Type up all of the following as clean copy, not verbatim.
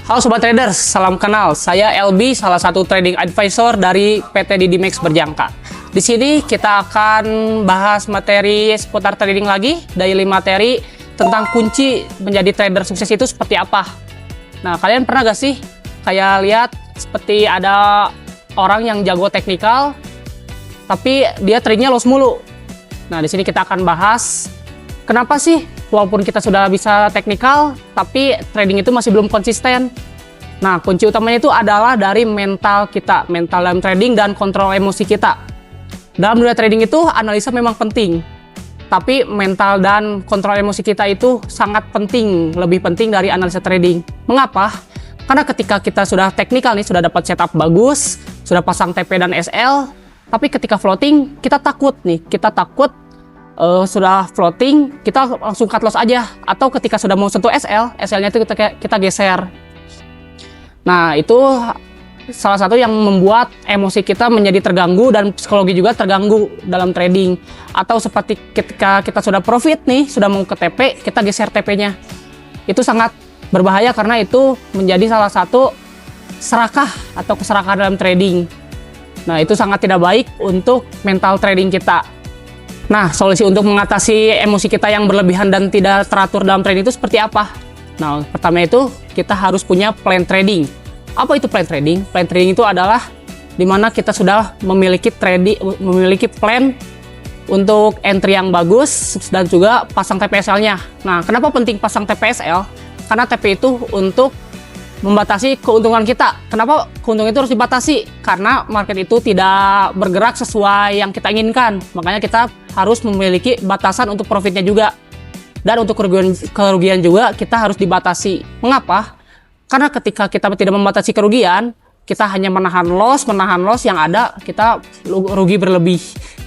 Halo Sobat Traders, salam kenal. Saya LB, salah satu trading advisor dari PT Didimax Berjangka. Di sini kita akan bahas materi seputar trading lagi, daily materi tentang kunci menjadi trader sukses itu seperti apa. Nah, kalian pernah gak sih kayak lihat seperti ada orang yang jago teknikal, tapi dia tradingnya loss mulu. Nah, di sini kita akan bahas kenapa sih walaupun kita sudah bisa teknikal, tapi trading itu masih belum konsisten. Nah, kunci utamanya itu adalah dari mental kita, mental dalam trading dan kontrol emosi kita. Dalam dunia trading itu, analisa memang penting, tapi mental dan kontrol emosi kita itu sangat penting, lebih penting dari analisa trading. Mengapa? Karena ketika kita sudah teknikal nih, sudah dapat setup bagus, sudah pasang TP dan SL, tapi ketika floating, kita takut nih, sudah floating, kita langsung cut loss aja. Atau ketika sudah mau sentuh SL, SL-nya itu kita geser. Nah, itu salah satu yang membuat emosi kita menjadi terganggu dan psikologi juga terganggu dalam trading. Atau seperti ketika kita sudah profit nih, sudah mau ke TP, kita geser TP-nya. Itu sangat berbahaya karena itu menjadi salah satu serakah atau keserakahan dalam trading. Nah, itu sangat tidak baik untuk mental trading kita. Nah, solusi untuk mengatasi emosi kita yang berlebihan dan tidak teratur dalam trading itu seperti apa? Nah, pertama itu kita harus punya plan trading. Apa itu plan trading? Plan trading itu adalah dimana kita sudah memiliki plan untuk entry yang bagus dan juga pasang TPSL-nya. Nah, kenapa penting pasang TPSL? Karena TP itu untuk membatasi keuntungan kita. Kenapa keuntungan itu harus dibatasi? Karena market itu tidak bergerak sesuai yang kita inginkan. Makanya kita harus memiliki batasan untuk profitnya juga. Dan untuk kerugian juga kita harus dibatasi. Mengapa? Karena ketika kita tidak membatasi kerugian, kita hanya menahan loss yang ada kita rugi berlebih.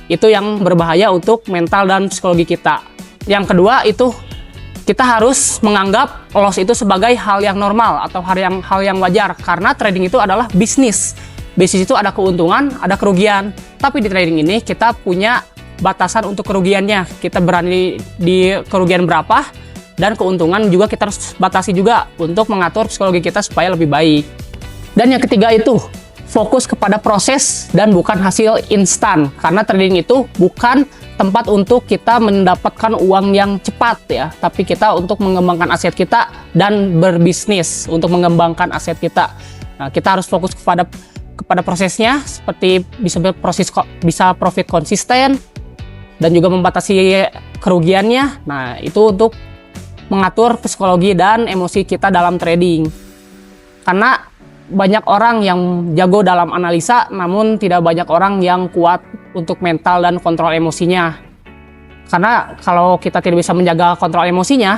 Itu yang berbahaya untuk mental dan psikologi kita. Yang kedua itu kita harus menganggap loss itu sebagai hal yang normal atau hal yang wajar, karena trading itu adalah bisnis. Bisnis itu ada keuntungan, ada kerugian. Tapi di trading ini kita punya batasan untuk kerugiannya. Kita berani di kerugian berapa, dan keuntungan juga kita harus batasi juga untuk mengatur psikologi kita supaya lebih baik. Dan yang ketiga itu fokus kepada proses dan bukan hasil instan, karena trading itu bukan tempat untuk kita mendapatkan uang yang cepat ya, tapi kita untuk mengembangkan aset kita dan berbisnis untuk mengembangkan aset kita. Nah, kita harus fokus kepada prosesnya, seperti bisa profit konsisten dan juga membatasi kerugiannya. Nah, itu untuk mengatur psikologi dan emosi kita dalam trading. Karena banyak orang yang jago dalam analisa, namun tidak banyak orang yang kuat untuk mental dan kontrol emosinya. Karena kalau kita tidak bisa menjaga kontrol emosinya,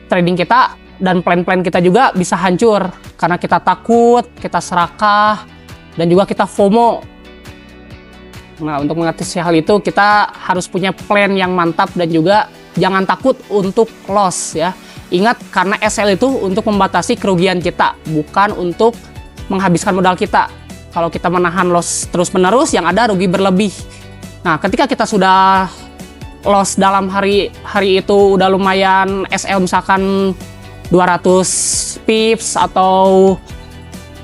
trading kita dan plan-plan kita juga bisa hancur. Karena kita takut, kita serakah, dan juga kita FOMO. Nah, untuk mengatasi hal itu, kita harus punya plan yang mantap dan juga jangan takut untuk loss ya. Ingat, karena SL itu untuk membatasi kerugian kita, bukan untuk menghabiskan modal kita. Kalau kita menahan loss terus-menerus, yang ada rugi berlebih. Nah, ketika kita sudah loss dalam hari itu udah lumayan, SL misalkan 200 pips atau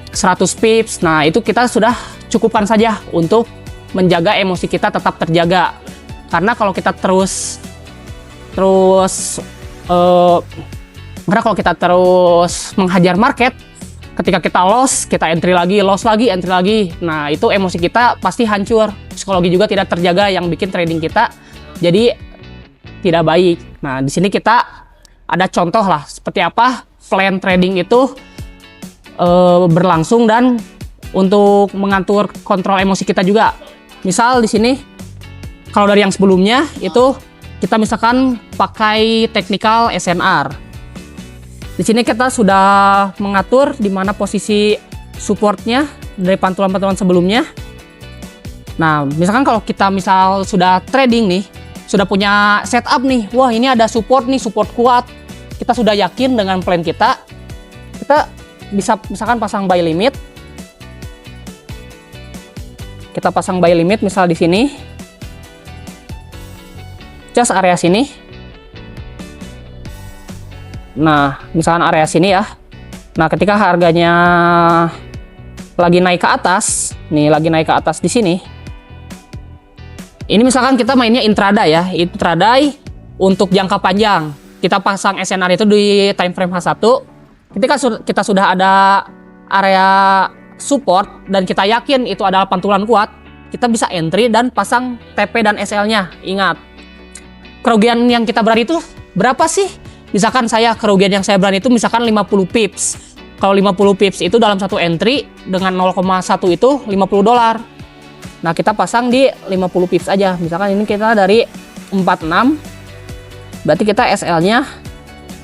100 pips, nah itu kita sudah cukupkan saja untuk menjaga emosi kita tetap terjaga. Karena kalau kita terus menghajar market, ketika kita loss, kita entry lagi, loss lagi, entry lagi. Nah, itu emosi kita pasti hancur. Psikologi juga tidak terjaga, yang bikin trading kita jadi tidak baik. Nah, di sini kita ada contoh lah seperti apa plan trading itu berlangsung dan untuk mengatur kontrol emosi kita juga. Misal di sini kalau dari yang sebelumnya itu kita misalkan pakai technical SNR. Di sini kita sudah mengatur di mana posisi supportnya dari pantulan-pantulan sebelumnya. Nah, misalkan kalau kita sudah trading nih, sudah punya setup nih, wah ini ada support nih, support kuat. Kita sudah yakin dengan plan kita bisa misalkan pasang buy limit. Kita pasang buy limit misal di sini. Just area sini. Nah, misalkan area sini ya. Nah, ketika harganya lagi naik ke atas, nih lagi naik ke atas di sini. Ini misalkan kita mainnya intraday ya, intraday untuk jangka panjang. Kita pasang SNR itu di time frame H1. Ketika kita sudah ada area support dan kita yakin itu adalah pantulan kuat, kita bisa entry dan pasang TP dan SL-nya. Ingat, kerugian yang kita berani itu berapa sih? Misalkan kerugian yang saya berani itu misalkan 50 pips. Kalau 50 pips itu dalam satu entry dengan 0,1 itu $50. Nah, kita pasang di 50 pips aja. Misalkan ini kita dari 46, berarti kita SL-nya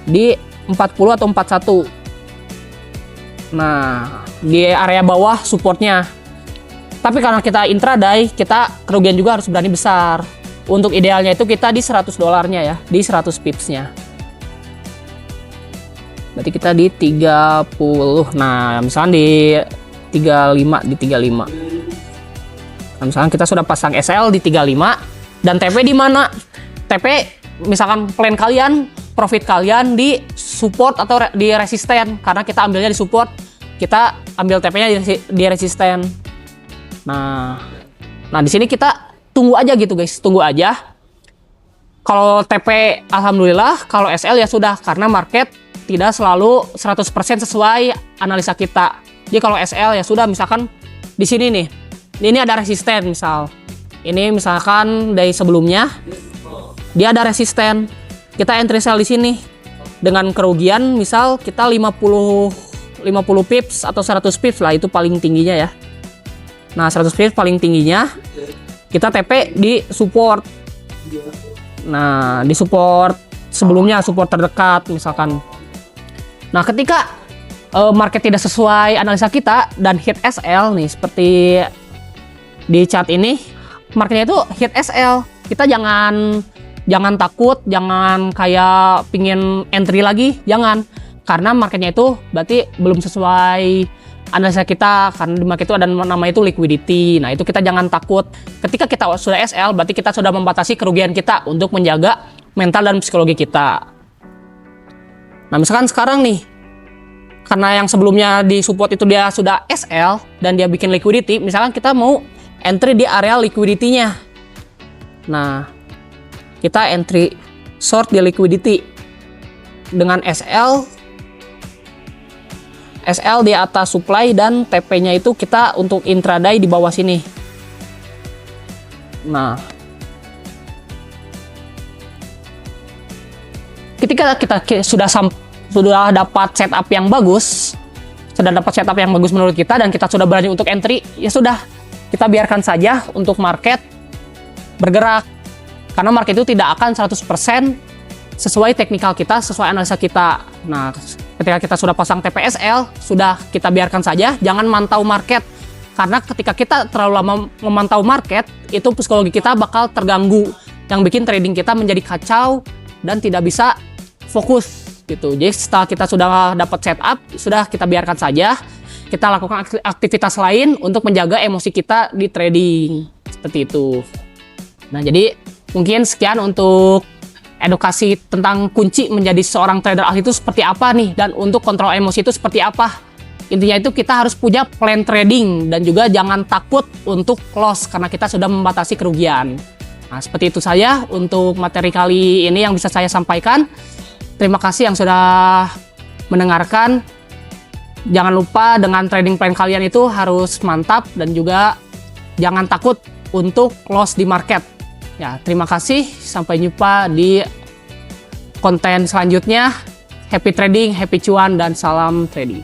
di 40 atau 41. Nah, di area bawah supportnya. Tapi karena kita intraday, kita kerugian juga harus berani besar. Untuk idealnya itu kita di $100-nya ya, di 100 pipsnya. Berarti kita di 30. Nah, misalkan di 35, di 35. Nah, misalkan kita sudah pasang SL di 35 dan TP di mana? TP misalkan plan kalian, profit kalian di support atau di resisten, karena kita ambilnya di support, kita ambil TP-nya di resisten. Nah, di sini kita tunggu aja gitu guys, tunggu aja. Kalau TP alhamdulillah, kalau SL ya sudah, karena market tidak selalu 100% sesuai analisa kita. Jadi kalau SL ya sudah, misalkan di sini nih, ini ada resisten misal. Ini misalkan dari sebelumnya dia ada resisten. Kita entry sell di sini dengan kerugian misal kita 50 pips atau 100 pips lah, itu paling tingginya ya. Nah, 100 pips paling tingginya. Kita TP di support. Nah, di support sebelumnya, support terdekat misalkan. Nah, ketika market tidak sesuai analisa kita dan hit SL nih, seperti di chart ini, marketnya itu hit SL. Kita jangan takut, jangan kayak pingin entry lagi, jangan. Karena marketnya itu berarti belum sesuai analisa kita, karena di market itu ada nama itu liquidity. Nah, itu kita jangan takut. Ketika kita sudah SL, berarti kita sudah membatasi kerugian kita untuk menjaga mental dan psikologi kita. Nah, misalkan sekarang nih, karena yang sebelumnya di support itu dia sudah SL dan dia bikin liquidity, misalkan kita mau entry di area liquidity-nya. Nah, kita entry short di liquidity dengan SL di atas supply dan TP-nya itu kita untuk intraday di bawah sini. Nah, ketika kita sudah dapat setup yang bagus, menurut kita dan kita sudah berani untuk entry, ya sudah, kita biarkan saja untuk market bergerak. Karena market itu tidak akan 100% sesuai teknikal kita, sesuai analisa kita. Nah, ketika kita sudah pasang TPSL, sudah kita biarkan saja, jangan mantau market. Karena ketika kita terlalu lama memantau market, itu psikologi kita bakal terganggu, yang bikin trading kita menjadi kacau dan tidak bisa fokus gitu. Jadi setelah kita sudah dapat setup, sudah kita biarkan saja, kita lakukan aktivitas lain untuk menjaga emosi kita di trading, seperti itu. Nah, jadi mungkin sekian untuk edukasi tentang kunci menjadi seorang trader ahli itu seperti apa nih, dan untuk kontrol emosi itu seperti apa. Intinya itu kita harus punya plan trading dan juga jangan takut untuk loss karena kita sudah membatasi kerugian. Nah, seperti itu saja untuk materi kali ini yang bisa saya sampaikan. Terima kasih yang sudah mendengarkan. Jangan lupa dengan trading plan kalian itu harus mantap dan juga jangan takut untuk loss di market. Ya, terima kasih. Sampai jumpa di konten selanjutnya. Happy trading, happy cuan, dan salam trading.